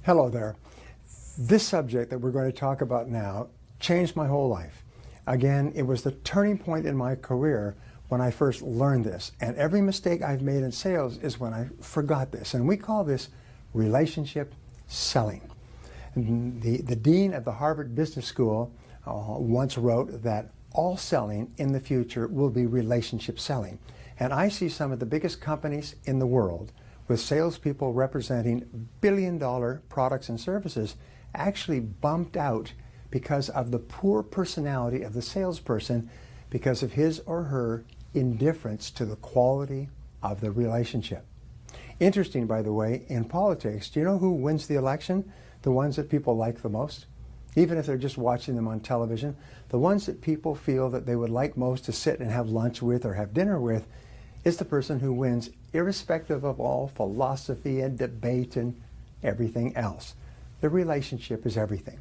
Hello there. This subject that we're going to talk about now changed my whole life. Again, it was the turning point in my career when I first learned this. And every mistake I've made in sales is when I forgot this. And we call this relationship selling. The dean of the Harvard Business School once wrote that all selling in the future will be relationship selling. And I see some of the biggest companies in the world with salespeople representing billion-dollar products and services actually bumped out because of the poor personality of the salesperson, because of his or her indifference to the quality of the relationship. Interesting, by the way, in politics, do you know who wins the election? The ones that people like the most? Even if they're just watching them on television, the ones that people feel that they would like most to sit and have lunch with or have dinner with is the person who wins, irrespective of all philosophy and debate and everything else. The relationship is everything.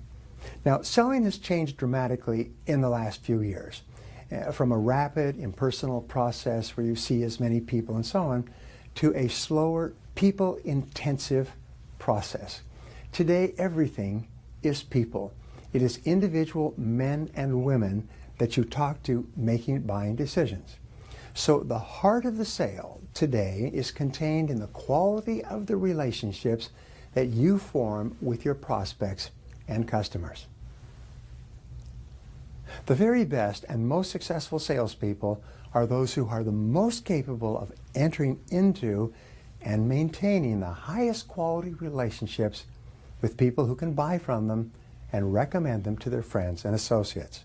Now, selling has changed dramatically in the last few years, from a rapid, impersonal process where you see as many people and so on, to a slower, people-intensive process. Today, everything is people. It is individual men and women that you talk to making buying decisions. So the heart of the sale today is contained in the quality of the relationships that you form with your prospects and customers. The very best and most successful salespeople are those who are the most capable of entering into and maintaining the highest quality relationships with people who can buy from them and recommend them to their friends and associates.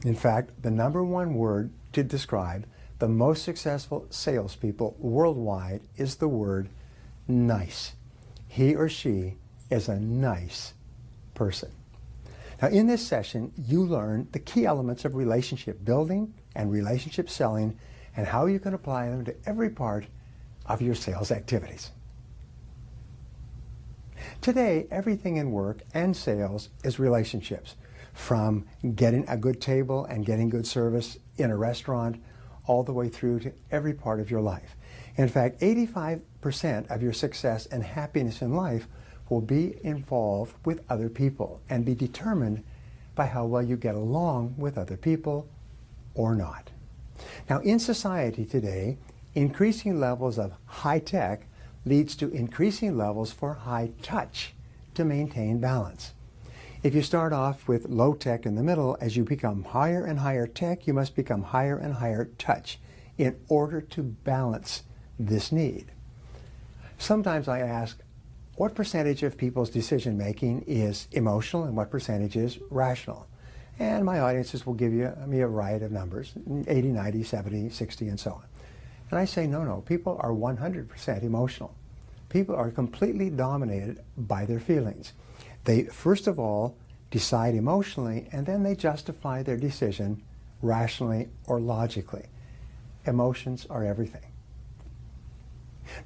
In fact, the number one word to describe the most successful salespeople worldwide is the word nice. He or she is a nice person. Now, in this session, you learn the key elements of relationship building and relationship selling and how you can apply them to every part of your sales activities. Today, everything in work and sales is relationships, from getting a good table and getting good service in a restaurant all the way through to every part of your life. In fact, 85% of your success and happiness in life will be involved with other people and be determined by how well you get along with other people or not. Now, in society today, increasing levels of high tech leads to increasing levels for high touch to maintain balance. If you start off with low tech in the middle, as you become higher and higher tech, you must become higher and higher touch in order to balance this need. Sometimes I ask, what percentage of people's decision making is emotional and what percentage is rational? And my audiences will give me a variety of numbers, 80, 90, 70, 60, and so on. And I say, no, people are 100% emotional. People are completely dominated by their feelings. They, first of all, decide emotionally, and then they justify their decision rationally or logically. Emotions are everything.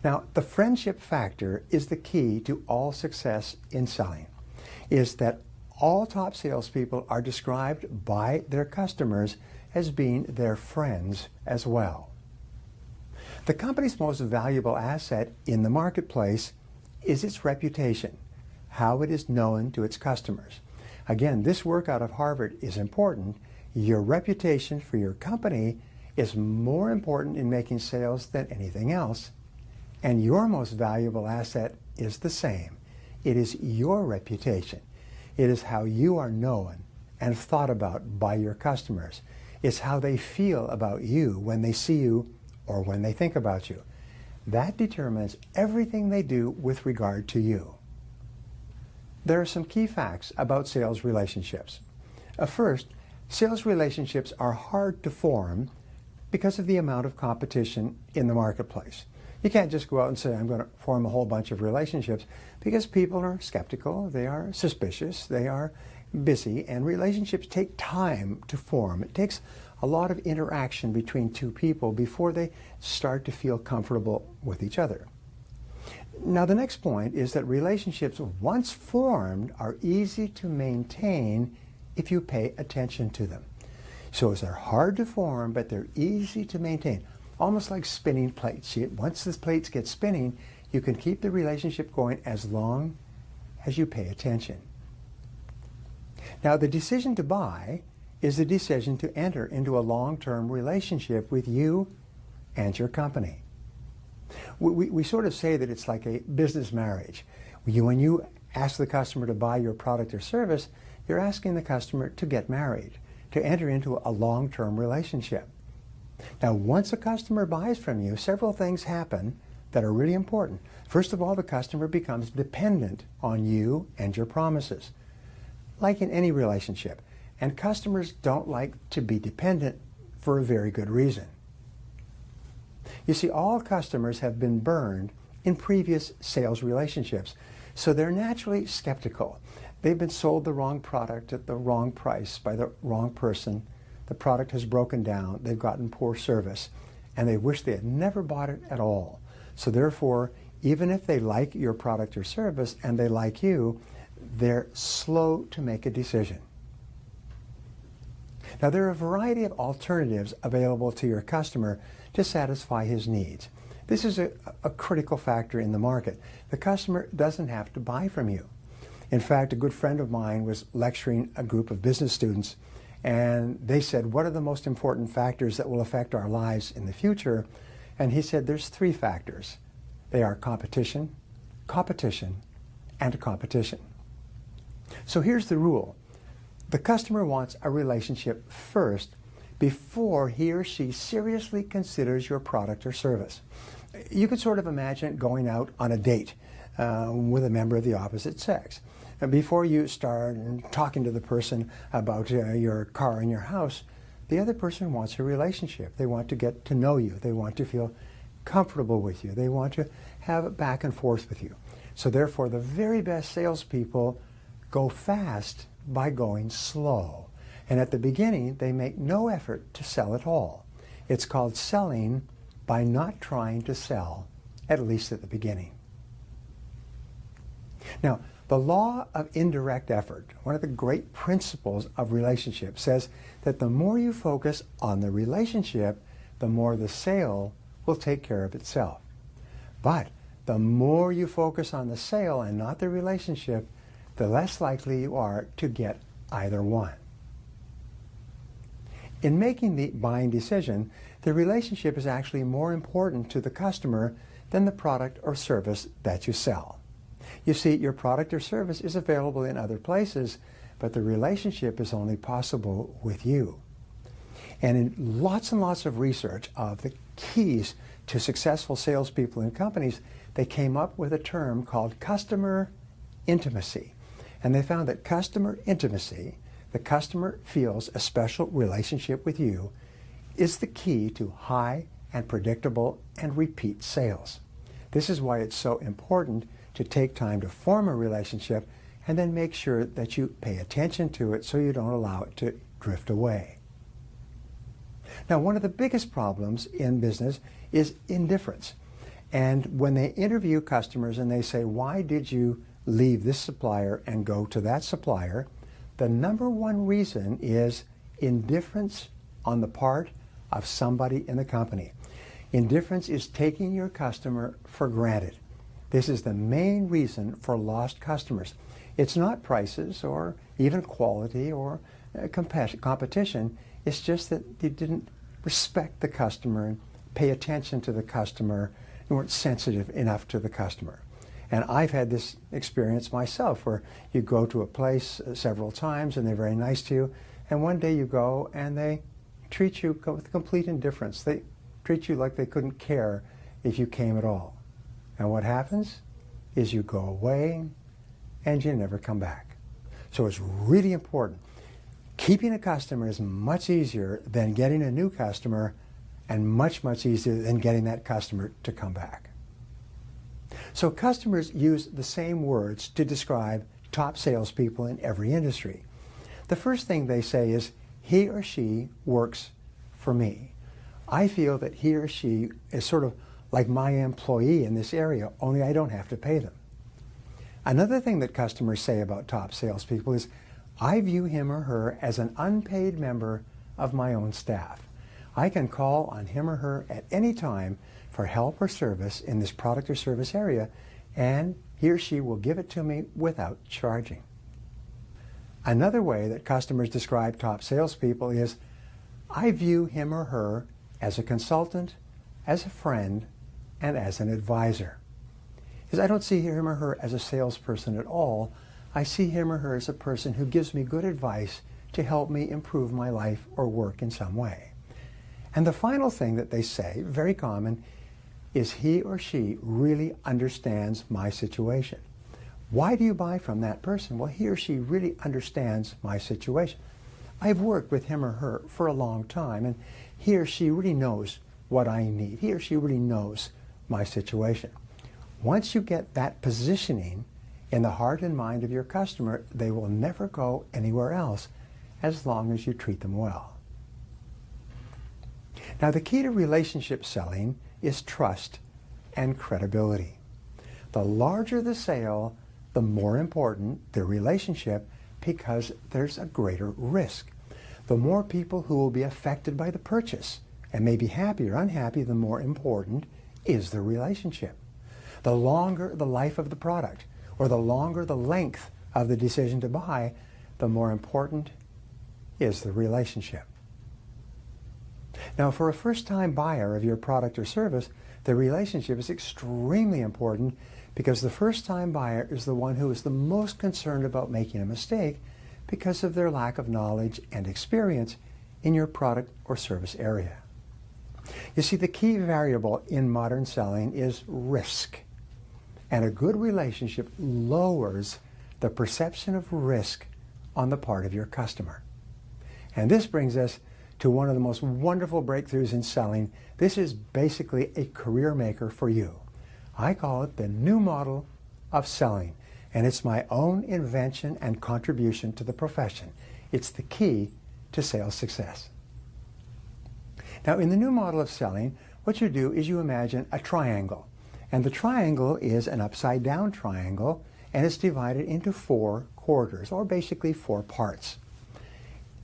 Now, the friendship factor is the key to all success in selling, is that all top salespeople are described by their customers as being their friends as well. The company's most valuable asset in the marketplace is its reputation, how it is known to its customers. Again, this work out of Harvard is important. Your reputation for your company is more important in making sales than anything else. And your most valuable asset is the same. It is your reputation. It is how you are known and thought about by your customers. It's how they feel about you when they see you or when they think about you. That determines everything they do with regard to you. There are some key facts about sales relationships. First, sales relationships are hard to form because of the amount of competition in the marketplace. You can't just go out and say, I'm going to form a whole bunch of relationships, because people are skeptical, they are suspicious, they are busy, and relationships take time to form. It takes a lot of interaction between two people before they start to feel comfortable with each other. Now, the next point is that relationships, once formed, are easy to maintain if you pay attention to them. So they're hard to form, but they're easy to maintain. Almost like spinning plates. Once the plates get spinning, you can keep the relationship going as long as you pay attention. Now, the decision to buy is the decision to enter into a long-term relationship with you and your company. We sort of say that it's like a business marriage. When you ask the customer to buy your product or service, you're asking the customer to get married, to enter into a long-term relationship. Now, once a customer buys from you, several things happen that are really important. First of all, the customer becomes dependent on you and your promises, like in any relationship. And customers don't like to be dependent for a very good reason. You see, all customers have been burned in previous sales relationships, so they're naturally skeptical. They've been sold the wrong product at the wrong price by the wrong person. The product has broken down, they've gotten poor service, and they wish they had never bought it at all. So therefore, even if they like your product or service and they like you, they're slow to make a decision. Now, there are a variety of alternatives available to your customer to satisfy his needs. This is a critical factor in the market. The customer doesn't have to buy from you. In fact, a good friend of mine was lecturing a group of business students, and they said, what are the most important factors that will affect our lives in the future? And he said, there's 3 factors. They are competition, competition, and competition. So here's the rule. The customer wants a relationship first before he or she seriously considers your product or service. You could sort of imagine going out on a date with a member of the opposite sex. And before you start talking to the person about your car and your house, the other person wants a relationship. They want to get to know you. They want to feel comfortable with you. They want to have it back and forth with you. So therefore, the very best salespeople go fast by going slow. And at the beginning, they make no effort to sell at all. It's called selling by not trying to sell, at least at the beginning. Now, the law of indirect effort, one of the great principles of relationships, says that the more you focus on the relationship, the more the sale will take care of itself. But the more you focus on the sale and not the relationship, the less likely you are to get either one. In making the buying decision, the relationship is actually more important to the customer than the product or service that you sell. You see, your product or service is available in other places, but the relationship is only possible with you. And in lots and lots of research of the keys to successful salespeople and companies, they came up with a term called customer intimacy. And they found that customer intimacy, the customer feels a special relationship with you, is the key to high and predictable and repeat sales. This is why it's so important to take time to form a relationship and then make sure that you pay attention to it so you don't allow it to drift away. Now, one of the biggest problems in business is indifference. And when they interview customers and they say, why did you leave this supplier and go to that supplier, the number one reason is indifference on the part of somebody in the company. Indifference is taking your customer for granted. This is the main reason for lost customers. It's not prices or even quality or competition. It's just that you didn't respect the customer and pay attention to the customer and weren't sensitive enough to the customer. And I've had this experience myself where you go to a place several times and they're very nice to you, and one day you go and they treat you with complete indifference. They treat you like they couldn't care if you came at all. And what happens is you go away and you never come back. So it's really important. Keeping a customer is much easier than getting a new customer, and much, much easier than getting that customer to come back. So customers use the same words to describe top salespeople in every industry. The first thing they say is, he or she works for me. I feel that he or she is sort of like my employee in this area, only I don't have to pay them. Another thing that customers say about top salespeople is, I view him or her as an unpaid member of my own staff. I can call on him or her at any time for help or service in this product or service area, and he or she will give it to me without charging. Another way that customers describe top salespeople is, I view him or her as a consultant, as a friend, and as an advisor. Because I don't see him or her as a salesperson at all. I see him or her as a person who gives me good advice to help me improve my life or work in some way. And the final thing that they say, very common, is he or she really understands my situation. Why do you buy from that person? Well, he or she really understands my situation. I've worked with him or her for a long time, and he or she really knows what I need. He or she really knows my situation. Once you get that positioning in the heart and mind of your customer, they will never go anywhere else as long as you treat them well. Now, the key to relationship selling is trust and credibility. The larger the sale, the more important the relationship, because there's a greater risk. The more people who will be affected by the purchase and may be happy or unhappy, the more important is the relationship. The longer the life of the product, or the longer the length of the decision to buy, the more important is the relationship. Now, for a first-time buyer of your product or service, the relationship is extremely important, because the first-time buyer is the one who is the most concerned about making a mistake because of their lack of knowledge and experience in your product or service area. You see, the key variable in modern selling is risk. And a good relationship lowers the perception of risk on the part of your customer. And this brings us to one of the most wonderful breakthroughs in selling. This is basically a career maker for you. I call it the new model of selling, and it's my own invention and contribution to the profession. It's the key to sales success. Now, in the new model of selling, what you do is you imagine a triangle, and the triangle is an upside-down triangle, and it's divided into 4 quarters, or basically 4 parts.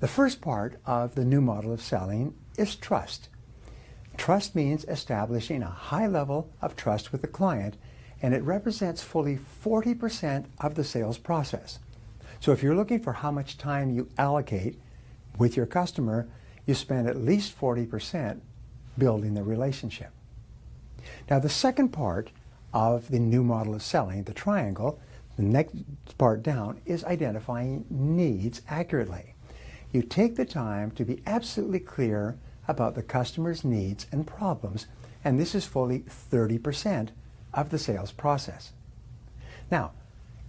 The first part of the new model of selling is trust. Trust means establishing a high level of trust with the client, and it represents fully 40% of the sales process. So if you're looking for how much time you allocate with your customer, you spend at least 40% building the relationship. Now, the second part of the new model of selling, the triangle, the next part down, is identifying needs accurately. You take the time to be absolutely clear about the customer's needs and problems, and this is fully 30% of the sales process. Now,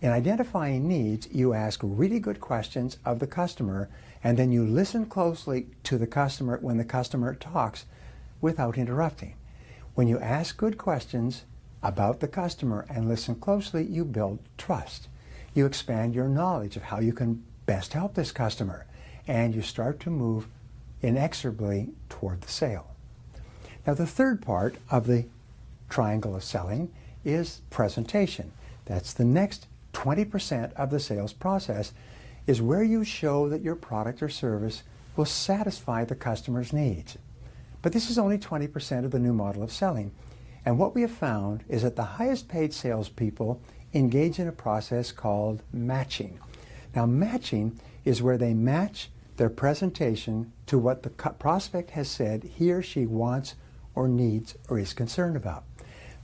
in identifying needs, you ask really good questions of the customer, and then you listen closely to the customer when the customer talks without interrupting. When you ask good questions about the customer and listen closely, you build trust. You expand your knowledge of how you can best help this customer, and you start to move inexorably toward the sale. Now, the third part of the triangle of selling is presentation. That's the next 20% of the sales process, is where you show that your product or service will satisfy the customer's needs. But this is only 20% of the new model of selling. And what we have found is that the highest paid salespeople engage in a process called matching. Now, matching is where they match their presentation to what the prospect has said he or she wants or needs or is concerned about.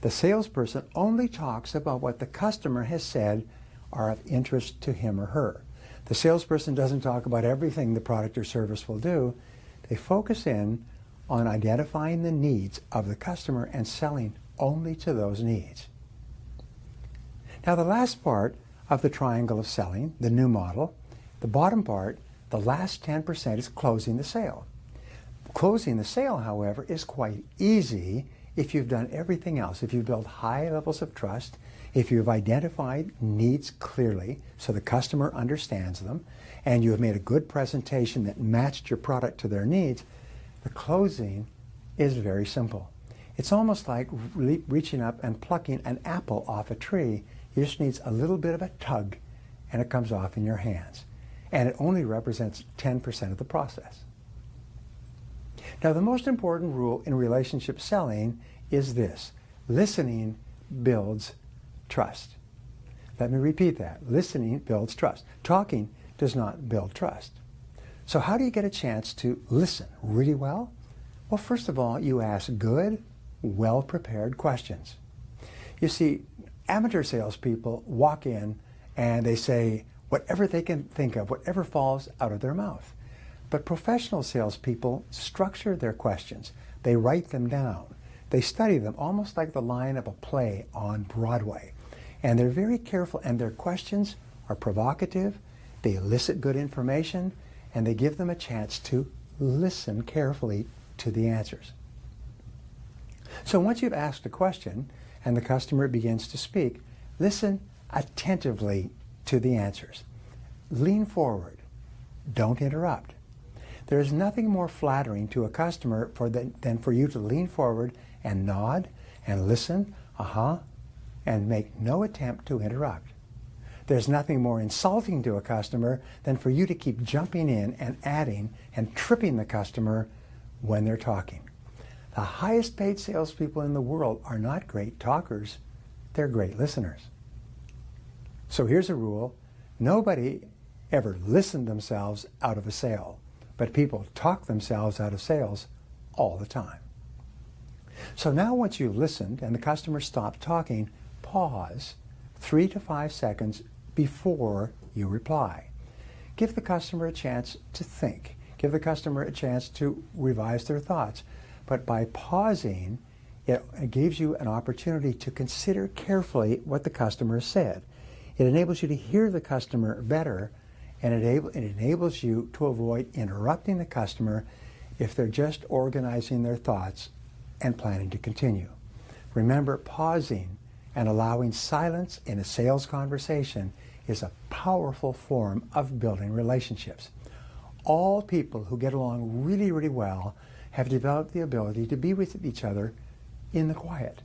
The salesperson only talks about what the customer has said are of interest to him or her. The salesperson doesn't talk about everything the product or service will do. They focus in on identifying the needs of the customer and selling only to those needs. Now, the last part of the triangle of selling, the new model, the bottom part, the last 10% is closing the sale. Closing the sale, however, is quite easy if you've done everything else. If you've built high levels of trust, if you've identified needs clearly so the customer understands them, and you have made a good presentation that matched your product to their needs, the closing is very simple. It's almost like reaching up and plucking an apple off a tree. It just needs a little bit of a tug, and it comes off in your hands. And it only represents 10% of the process. Now, the most important rule in relationship selling is this: listening builds trust. Let me repeat that. Listening builds trust. Talking does not build trust. So how do you get a chance to listen really well? Well, first of all, you ask good, well-prepared questions. You see, amateur salespeople walk in and they say whatever they can think of, whatever falls out of their mouth. But professional salespeople structure their questions. They write them down. They study them almost like the line of a play on Broadway. And they're very careful, and their questions are provocative, they elicit good information, and they give them a chance to listen carefully to the answers. So once you've asked a question and the customer begins to speak, listen attentively to the answers. Lean forward. Don't interrupt. There is nothing more flattering to a customer than for you to lean forward and nod and listen, and make no attempt to interrupt. There's nothing more insulting to a customer than for you to keep jumping in and adding and tripping the customer when they're talking. The highest paid salespeople in the world are not great talkers, they're great listeners. So here's a rule. Nobody ever listened themselves out of a sale, but people talk themselves out of sales all the time. So now once you've listened and the customer stopped talking, pause 3 to 5 seconds before you reply. Give the customer a chance to think. Give the customer a chance to revise their thoughts. But by pausing, it gives you an opportunity to consider carefully what the customer said. It enables you to hear the customer better, and it enables you to avoid interrupting the customer if they're just organizing their thoughts and planning to continue. Remember, pausing and allowing silence in a sales conversation is a powerful form of building relationships. All people who get along really, really well have developed the ability to be with each other in the quiet.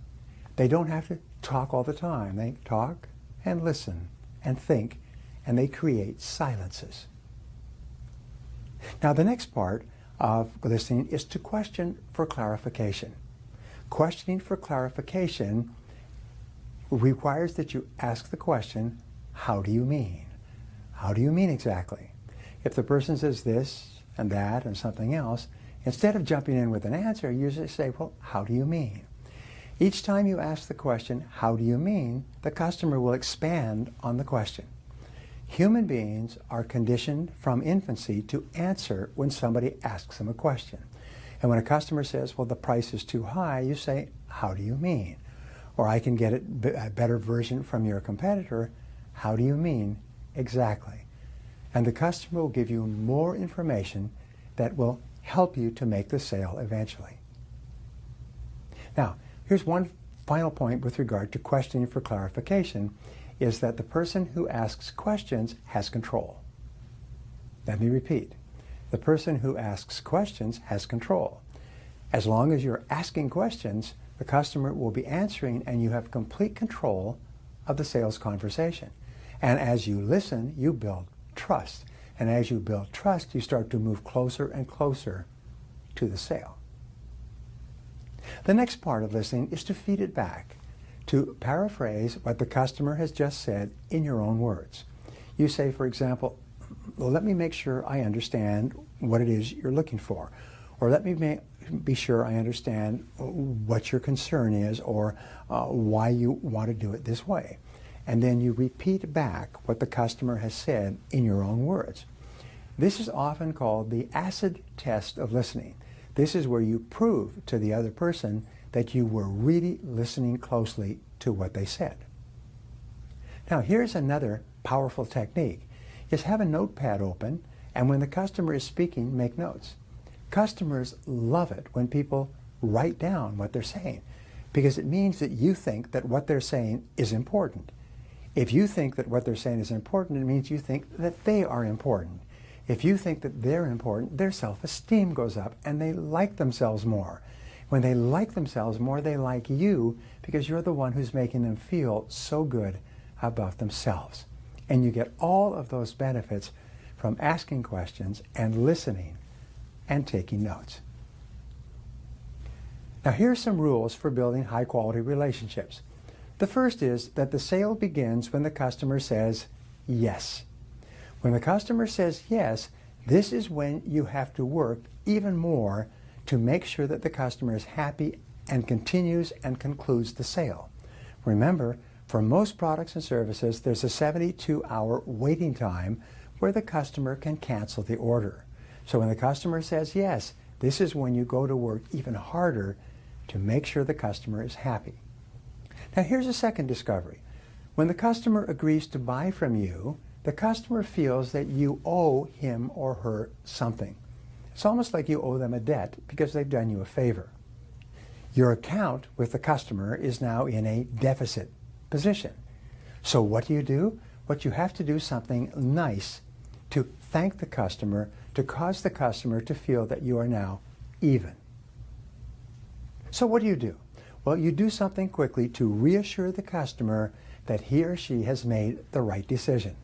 They don't have to talk all the time. They talk and listen and think, and they create silences. Now, the next part of listening is to question for clarification. Questioning for clarification requires that you ask the question, how do you mean? How do you mean exactly? If the person says this and that and something else, instead of jumping in with an answer, you just say, well, how do you mean? Each time you ask the question, how do you mean, the customer will expand on the question. Human beings are conditioned from infancy to answer when somebody asks them a question. And when a customer says, well, the price is too high, you say, how do you mean? Or I can get a better version from your competitor. How do you mean exactly? And the customer will give you more information that will help you to make the sale eventually. Now, here's one final point with regard to questioning for clarification, is that the person who asks questions has control. Let me repeat. The person who asks questions has control. As long as you're asking questions, the customer will be answering, and you have complete control of the sales conversation. And as you listen, you build trust. And as you build trust, you start to move closer and closer to the sale. The next part of listening is to feed it back, to paraphrase what the customer has just said in your own words. You say, for example, well, let me make sure I understand what it is you're looking for. Or let me be sure I understand what your concern is, or why you want to do it this way. And then you repeat back what the customer has said in your own words. This is often called the acid test of listening. This is where you prove to the other person that you were really listening closely to what they said. Now, here's another powerful technique, is have a notepad open, and when the customer is speaking, make notes. Customers love it when people write down what they're saying, because it means that you think that what they're saying is important. If you think that what they're saying is important, it means you think that they are important. If you think that they're important, their self-esteem goes up and they like themselves more. When they like themselves more, they like you because you're the one who's making them feel so good about themselves. And you get all of those benefits from asking questions and listening and taking notes. Now, here are some rules for building high-quality relationships. The first is that the sale begins when the customer says yes. When the customer says yes, this is when you have to work even more to make sure that the customer is happy and continues and concludes the sale. Remember, for most products and services, there's a 72-hour waiting time where the customer can cancel the order. So when the customer says yes, this is when you go to work even harder to make sure the customer is happy. Now here's a second discovery. When the customer agrees to buy from you, the customer feels that you owe him or her something. It's almost like you owe them a debt because they've done you a favor. Your account with the customer is now in a deficit position. So what do? What you have to do something nice to thank the customer, to cause the customer to feel that you are now even. So what do? Well, you do something quickly to reassure the customer that he or she has made the right decision.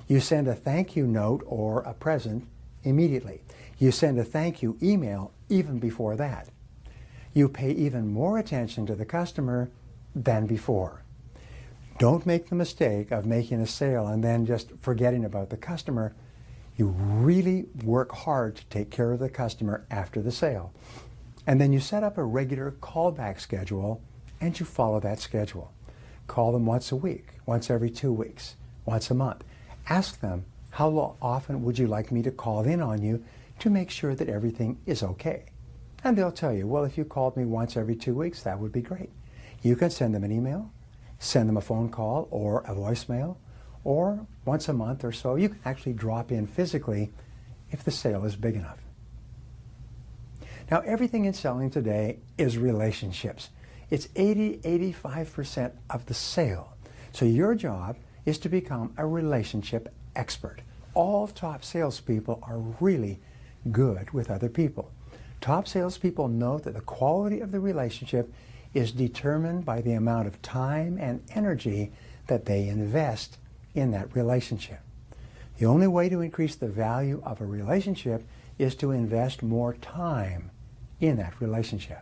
You send a thank you note or a present immediately. You send a thank you email even before that. You pay even more attention to the customer than before. Don't make the mistake of making a sale and then just forgetting about the customer. You really work hard to take care of the customer after the sale. And then you set up a regular callback schedule and you follow that schedule. Call them once a week, once every 2 weeks, once a month. Ask them, how often would you like me to call in on you to make sure that everything is okay? And they'll tell you, well, if you called me once every 2 weeks, that would be great. You can send them an email, send them a phone call or a voicemail, or once a month or so, you can actually drop in physically if the sale is big enough. Now, everything in selling today is relationships. It's 80-85% of the sale. So your job is to become a relationship expert. All top salespeople are really good with other people. Top salespeople know that the quality of the relationship is determined by the amount of time and energy that they invest in that relationship. The only way to increase the value of a relationship is to invest more time in that relationship.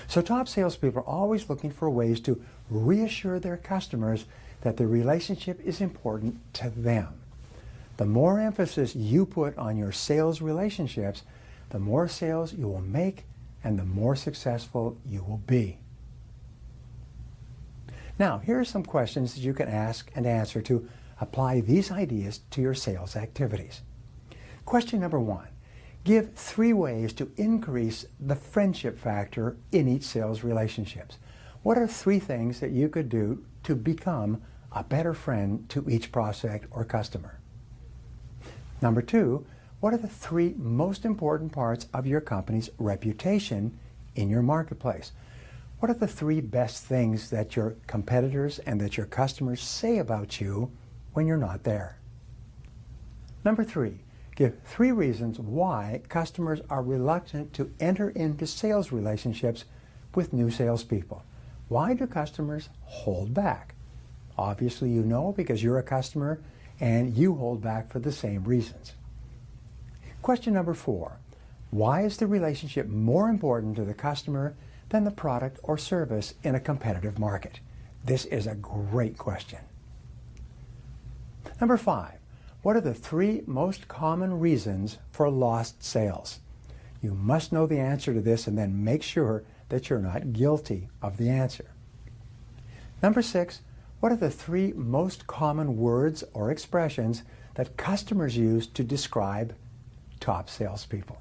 So top salespeople are always looking for ways to reassure their customers that the relationship is important to them. The more emphasis you put on your sales relationships, the more sales you will make and the more successful you will be. Now, here are some questions that you can ask and answer to apply these ideas to your sales activities. Question number 1. Give 3 ways to increase the friendship factor in each sales relationships. What are 3 things that you could do to become a better friend to each prospect or customer? Number 2, what are the 3 most important parts of your company's reputation in your marketplace? What are the 3 best things that your competitors and that your customers say about you when you're not there? Number 3, give 3 reasons why customers are reluctant to enter into sales relationships with new salespeople. Why do customers hold back? Obviously you know because you're a customer and you hold back for the same reasons. Question number 4. Why is the relationship more important to the customer than the product or service in a competitive market? This is a great question. Number 5. What are the 3 most common reasons for lost sales? You must know the answer to this and then make sure that you're not guilty of the answer. Number 6, what are the 3 most common words or expressions that customers use to describe top salespeople?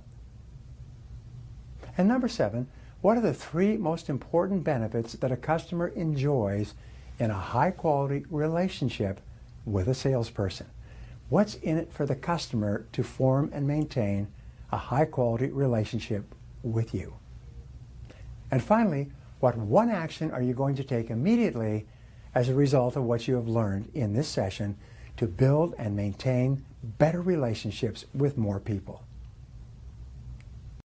And number 7, what are the 3 most important benefits that a customer enjoys in a high-quality relationship with a salesperson? What's in it for the customer to form and maintain a high-quality relationship with you? And finally, what 1 action are you going to take immediately as a result of what you have learned in this session to build and maintain better relationships with more people?